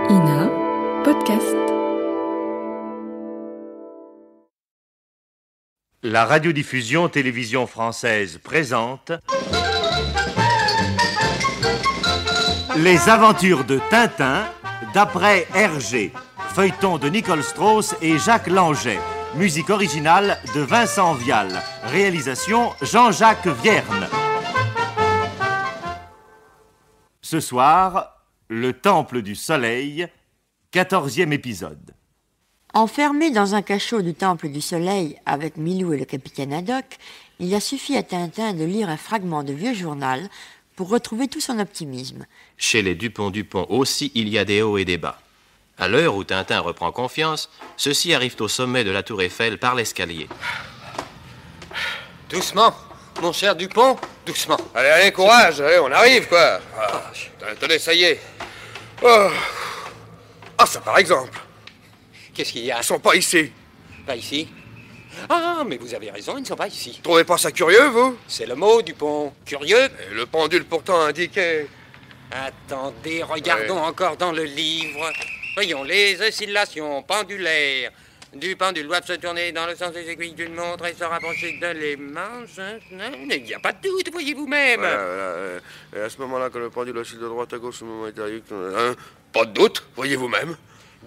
INA Podcast. La radiodiffusion télévision française présente Les aventures de Tintin d'après Hergé, feuilleton de Nicole Strauss et Jacques Langeais, musique originale de Vincent Vial, réalisation Jean-Jacques Vierne. Ce soir, le Temple du Soleil, 14e épisode. Enfermé dans un cachot du Temple du Soleil avec Milou et le capitaine Haddock, il a suffi à Tintin de lire un fragment de vieux journal pour retrouver tout son optimisme. Chez les Dupont aussi, il y a des hauts et des bas. À l'heure où Tintin reprend confiance, ceux-ci arrivent au sommet de la tour Eiffel par l'escalier. Doucement, mon cher Dupont, doucement. Allez, allez, courage, allez, on arrive, quoi. Tenez, ça y est. Oh. Ah, ça, par exemple. Qu'est-ce qu'il y a? Ils sont pas ici. Pas ici? Ah, mais vous avez raison, ils ne sont pas ici. Trouvez pas ça curieux, vous? C'est le mot, Dupont. Curieux? Et le pendule pourtant indiquait... Attendez, regardons encore dans le livre. Voyons, les oscillations pendulaires du pendule doivent se tourner dans le sens des aiguilles d'une montre et se rapprocher de l'aimant. Il n'y a pas de doute, voyez vous-même. Voilà. Et à ce moment-là, que le pendule oscille de droite à gauche, au moment métallique... Pas de doute, voyez vous-même.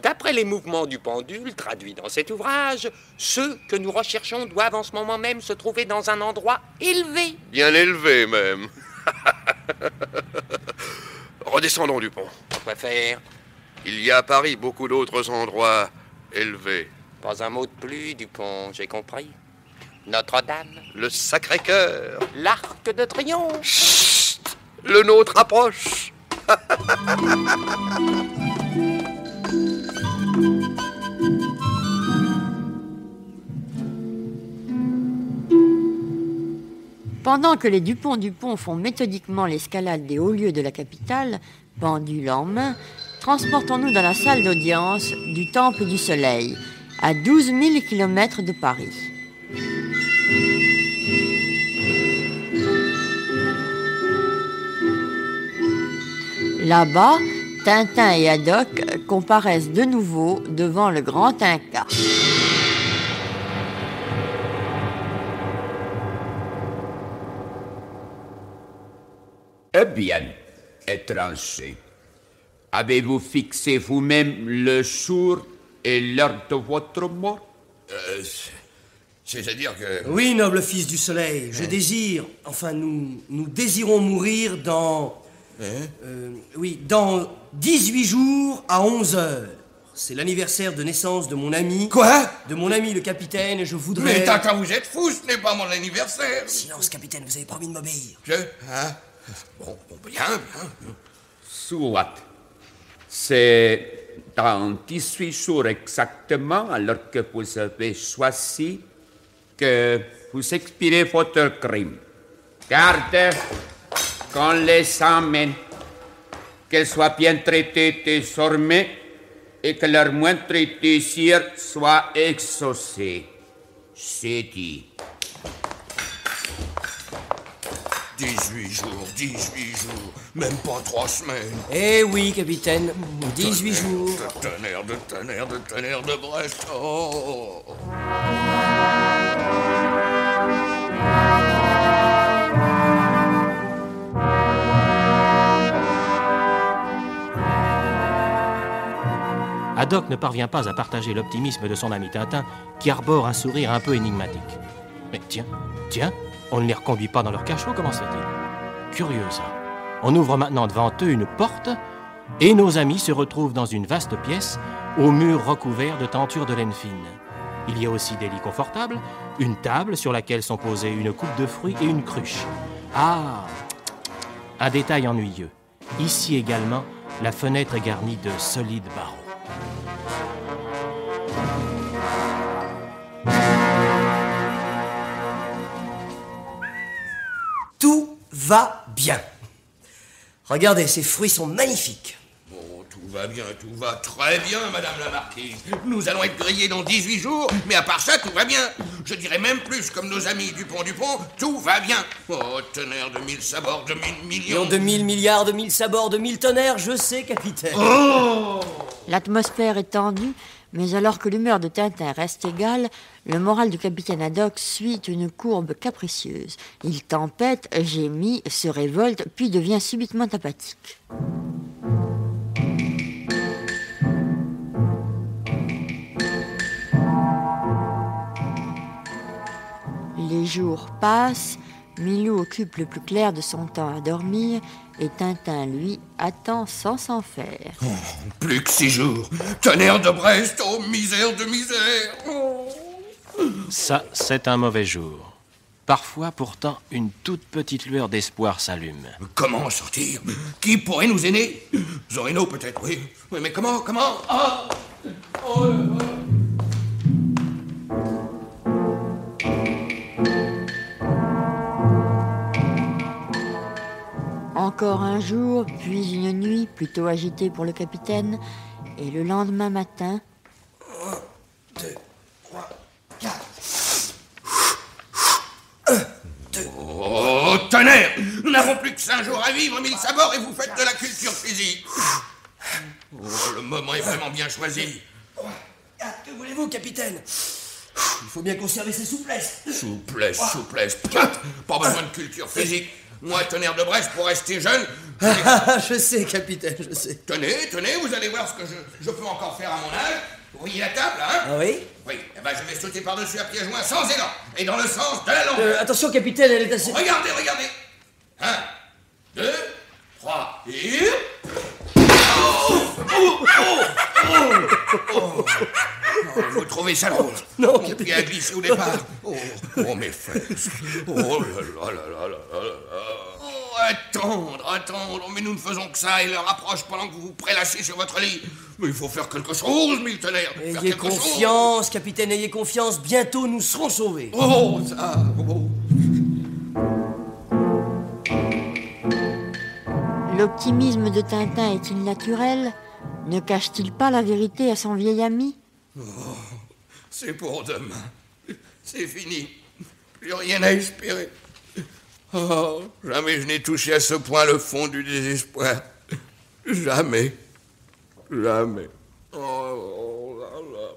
D'après les mouvements du pendule traduits dans cet ouvrage, ceux que nous recherchons doivent en ce moment même se trouver dans un endroit élevé. Bien élevé, même. Redescendons, Dupont. Pourquoi faire? Il y a à Paris beaucoup d'autres endroits élevés. Pas un mot de plus, Dupont, j'ai compris. Notre-Dame. Le Sacré-Cœur. L'Arc de Triomphe. Chut, le nôtre approche. Pendant que les Dupont font méthodiquement l'escalade des hauts lieux de la capitale, pendule en main, transportons-nous dans la salle d'audience du Temple du Soleil, à 12 000 km de Paris. Là-bas, Tintin et Haddock comparaissent de nouveau devant le grand Inca. Eh bien, étranger, avez-vous fixé vous-même le jour et l'heure de votre mort? C'est-à-dire que... Oui, noble fils du soleil, je désire, enfin nous désirons mourir dans... dans 18 jours à 11 heures. C'est l'anniversaire de naissance de mon ami... Quoi? De mon ami le capitaine, et je voudrais... Mais Tintin, vous êtes fou, ce n'est pas mon anniversaire. Silence, capitaine, vous avez promis de m'obéir. Bon, bien. Soit. C'est dans 18 jours exactement, alors que vous avez choisi, que vous expirez votre crime. Garde qu'on les emmène, qu'elles soient bien traitées désormais et que leur moindre désir soit exaucé. C'est dit. 18 jours, même pas 3 semaines. Eh oui, capitaine, 18 jours. De tonnerre de Brest. Oh. Haddock ne parvient pas à partager l'optimisme de son ami Tintin, qui arbore un sourire un peu énigmatique. Mais tiens, on ne les reconduit pas dans leur cachot, comment se fait-il? Curieux, ça. On ouvre maintenant devant eux une porte, et nos amis se retrouvent dans une vaste pièce, aux murs recouverts de tentures de laine fine. Il y a aussi des lits confortables, une table sur laquelle sont posées une coupe de fruits et une cruche. Ah, un détail ennuyeux. Ici également, la fenêtre est garnie de solides barreaux. Tout va bien. Regardez, ces fruits sont magnifiques. Bon, tout tout va très bien, madame la marquise. Nous allons être grillés dans 18 jours, mais à part ça, tout va bien. Je dirais même plus, comme nos amis Dupont, tout va bien. Oh, tonnerre de 1000 sabords, de 1000 millions... De 1000 milliards, de 1000 sabords, de 1000 tonnerres, je sais, capitaine. Oh! L'atmosphère est tendue, mais alors que l'humeur de Tintin reste égale, le moral du capitaine Haddock suit une courbe capricieuse. Il tempête, gémit, se révolte, puis devient subitement apathique. Les jours passent, Milou occupe le plus clair de son temps à dormir, et Tintin, lui, attend sans s'en faire. Oh, plus que 6 jours. Tonnerre de Brest, oh, misère de misère. Oh. Ça, c'est un mauvais jour. Parfois, pourtant, une toute petite lueur d'espoir s'allume. Comment en sortir? Qui pourrait nous aider? Zorino, peut-être, oui. Oui, mais comment? Ah! Oh, Encore un jour, puis une nuit plutôt agitée pour le capitaine, et le lendemain matin... 1, 2, 3, 4... Oh, tonnerre! Nous n'avons plus que 5 jours à vivre, 1000 sabords, et vous faites de la culture physique. Oh, le moment est vraiment bien choisi. 3, 4, que voulez-vous, capitaine? Il faut bien conserver ses souplesses. Souplesse. Pas besoin de culture physique. Moi, tonnerre de Brest, pour rester jeune... Je sais, capitaine, je sais. Tenez, vous allez voir ce que je peux encore faire à mon âge. Vous voyez la table, hein? Ah oui? Oui, eh ben, je vais sauter par-dessus à pieds joints sans élan, et dans le sens de la longue. Attention, capitaine, elle est assez... Regardez. 1, 2, 3, et... Vous trouvez ça drôle? Non, Mon pied a glissé au départ. Oh, mes fesses. Oh là là. Oh, attendre. Mais nous ne faisons que ça, et l'heure approche pendant que vous vous prélassez sur votre lit. Mais il faut faire quelque chose, mille tonnerres. Ayez confiance, capitaine, ayez confiance. Bientôt, nous serons sauvés. Oh, ça... Oh. L'optimisme de Tintin est-il naturel? Ne cache-t-il pas la vérité à son vieil ami? Oh, c'est pour demain. C'est fini. Plus rien à espérer. Oh, jamais je n'ai touché à ce point le fond du désespoir. Jamais. Oh là là.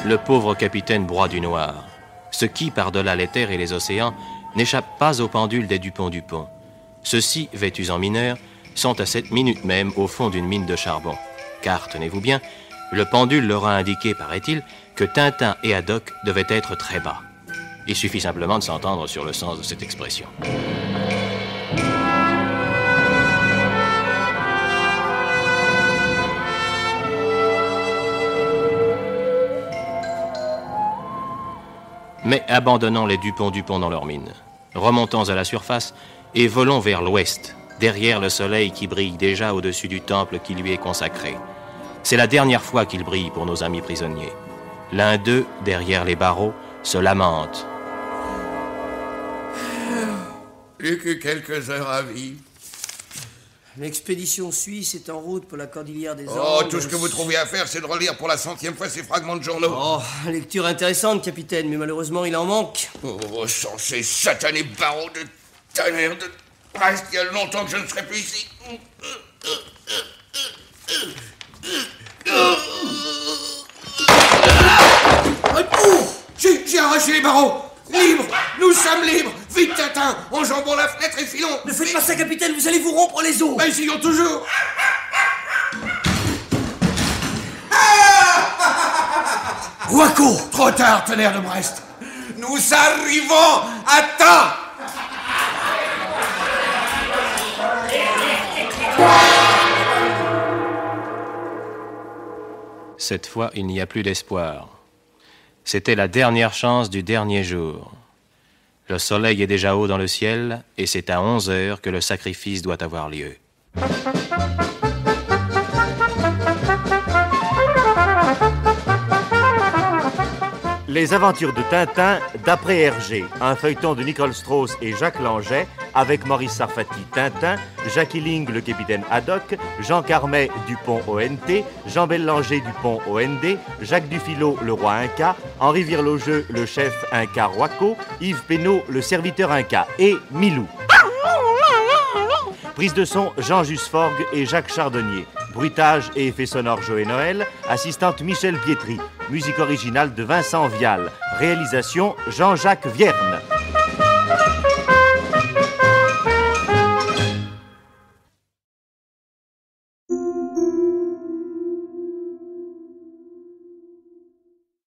Le pauvre capitaine broie du noir. Ce qui, par-delà les terres et les océans, n'échappe pas aux pendules des Dupont. Ceux-ci, vêtus en mineurs, sont à cette minute même au fond d'une mine de charbon. Car, tenez-vous bien, le pendule leur a indiqué, paraît-il, que Tintin et Haddock devaient être très bas. Il suffit simplement de s'entendre sur le sens de cette expression. Mais abandonnons les Dupont dans leur mine. Remontons à la surface et volons vers l'ouest, derrière le soleil qui brille déjà au-dessus du temple qui lui est consacré. C'est la dernière fois qu'il brille pour nos amis prisonniers. L'un d'eux, derrière les barreaux, se lamente. Plus que quelques heures à vivre. L'expédition suisse est en route pour la cordillère des Andes. Oh, tout ce que vous trouvez à faire, c'est de relire pour la 100e fois ces fragments de journaux. Oh, lecture intéressante, capitaine, mais malheureusement, il en manque. Oh, sans ces satanés barreaux de tonnerre de Brest, il y a longtemps que je ne serai plus ici. J'ai arraché les barreaux. Libre. Nous sommes libres. Vite, Tintin, enjambons la fenêtre et filons. Ne faites pas ça, capitaine, vous allez vous rompre les os. Ben, essayons toujours. Roaco. Trop tard, tonnerre de Brest. Nous arrivons à temps. Cette fois, il n'y a plus d'espoir. C'était la dernière chance du dernier jour. Le soleil est déjà haut dans le ciel et c'est à 11 heures que le sacrifice doit avoir lieu. Les aventures de Tintin d'après Hergé, un feuilleton de Nicole Strauss et Jacques Langeais, avec Maurice Sarfati Tintin, Jacques Illing le capitaine Haddock, Jean Carmet Dupont ONT, Jean Bellanger Dupont OND, Jacques Dufilot le roi Inca, Henri Virlogeux le chef Inca Roaco, Yves Pénaud le serviteur Inca et Milou. Prise de son Jean Jusforgue et Jacques Chardonnier. Bruitage et effets sonores Joël Noël. Assistante Michel Pietri. Musique originale de Vincent Vial. Réalisation Jean-Jacques Vierne.